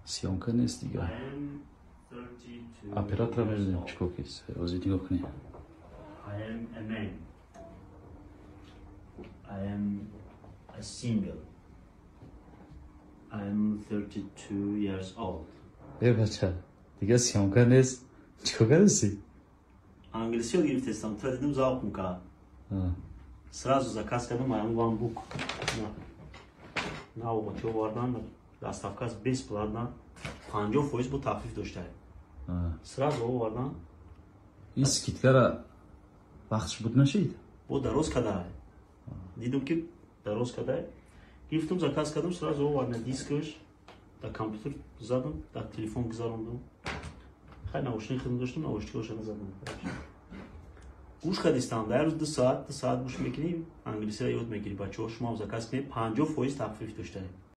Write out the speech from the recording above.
سیانکه نیست دیگه. I am 32 اپراتور years بزنیم old. چیکار کیست اوزی نگاه کنی. I am a man. I am a single. I am 32 years old. بیر بچه دیگه سیانکه نیست چیکار کردی؟ Английский говорит, там традиционным заукнука. Сразу заказ кадам аям вам бук. На овочо вардан доставка бесплатно. 50% bu taklif дошта. Сразу вардан. این скидкара вақтш буд нашид? Бо дароз кадай. Дидам ки дароз кадай. Гифтум заказ кадам сразу вардан дискаш. Да компьютер задам, да телефон гузарондам. Хай наушник доштам, наушникошо задам. گوش کردیستم در روز 2 ساعت گوش میکنیم انگلیسی را یاد میگیری بچه‌ها شما هم زکات کنید 50% تخفیف داشته